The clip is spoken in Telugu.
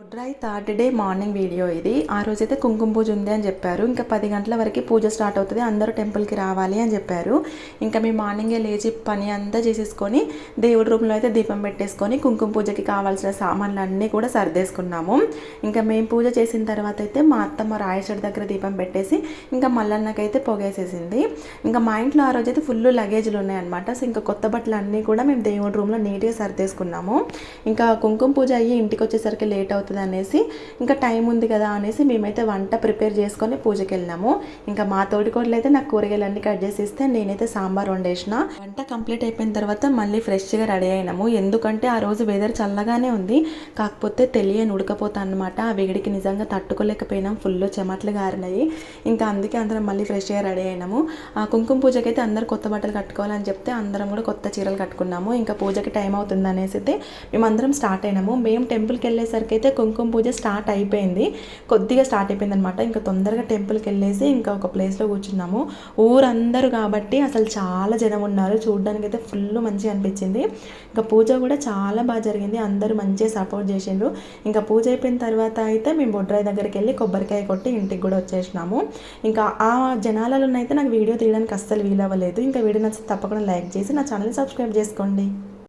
బొడ్రాయి థర్డ్ డే మార్నింగ్ వీడియో ఇది. ఆ రోజైతే కుంకుమ పూజ ఉంది అని చెప్పారు. ఇంకా 10 గంటల వరకు పూజ స్టార్ట్ అవుతుంది, అందరూ టెంపుల్కి రావాలి అని చెప్పారు. ఇంకా మేము మార్నింగే లేచి పని అంతా చేసేసుకొని దేవుడి రూమ్లో అయితే దీపం పెట్టేసుకొని కుంకుమ పూజకి కావాల్సిన సామాన్లు అన్నీ కూడా సర్దేసుకున్నాము. ఇంకా మేము పూజ చేసిన తర్వాత అయితే మా అత్తమ్మ రాయచడి దగ్గర దీపం పెట్టేసి ఇంకా మల్లన్నకైతే పొగేసేసింది. ఇంకా మా ఇంట్లో ఆ రోజైతే ఫుల్ లగేజ్లు ఉన్నాయన్నమాట. సో ఇంకా కొత్త బట్టలు అన్నీ కూడా మేము దేవుడి రూమ్లో నీట్గా సర్దేసుకున్నాము. ఇంకా కుంకుమ పూజ అయ్యి ఇంటికి వచ్చేసరికి లేట్ అవుతుంది అనేసి ఇంకా టైం ఉంది కదా అనేసి మేమైతే వంట ప్రిపేర్ చేసుకొని పూజకి వెళ్ళినాము. ఇంకా మా తోటికోడలు అయితే నాకు కూరగాయలన్నీ కట్ చేసి ఇస్తే నేనైతే సాంబార్ వండేసిన. వంట కంప్లీట్ అయిపోయిన తర్వాత మళ్ళీ ఫ్రెష్గా రెడీ అయినాము. ఎందుకంటే ఆ రోజు వెదర్ చల్లగానే ఉంది, కాకపోతే తెలియని ఉడకపోతా అనమాట. ఆ వేడికి నిజంగా తట్టుకోలేకపోయినాం, ఫుల్ చెమట్లు గారినాయి. ఇంకా అందుకే అందరం మళ్ళీ ఫ్రెష్గా రెడీ అయినాము. ఆ కుంకుమ పూజకి అయితే అందరు కొత్త బట్టలు కట్టుకోవాలని చెప్తే అందరం కూడా కొత్త చీరలు కట్టుకున్నాము. ఇంకా పూజకి టైం అవుతుంది అనేసి అయితే మేమందరం స్టార్ట్ అయినాము. మేము టెంపుల్కి వెళ్ళేసరికి అయితే కుంకుమ పూజ స్టార్ట్ అయిపోయింది, కొద్దిగా స్టార్ట్ అయిపోయింది అనమాట. ఇంకా తొందరగా టెంపుల్కి వెళ్ళేసి ఇంకా ఒక ప్లేస్లో కూర్చున్నాము. ఊరందరూ కాబట్టి అసలు చాలా జనం ఉన్నారు, చూడడానికి అయితే ఫుల్ మంచిగా అనిపించింది. ఇంకా పూజ కూడా చాలా బాగా జరిగింది, అందరూ మంచిగా సపోర్ట్ చేసిండ్రు. ఇంకా పూజ అయిపోయిన తర్వాత అయితే మేము బొడ్రాయి దగ్గరికి వెళ్ళి కొబ్బరికాయ కొట్టి ఇంటికి కూడా వచ్చేసినాము. ఇంకా ఆ జనాలలోనైతే నాకు వీడియో తీయడానికి అస్సలు వీలవ్వలేదు. ఇంకా వీడియో నచ్చితే తప్పకుండా లైక్ చేసి నా ఛానల్ని సబ్స్క్రైబ్ చేసుకోండి.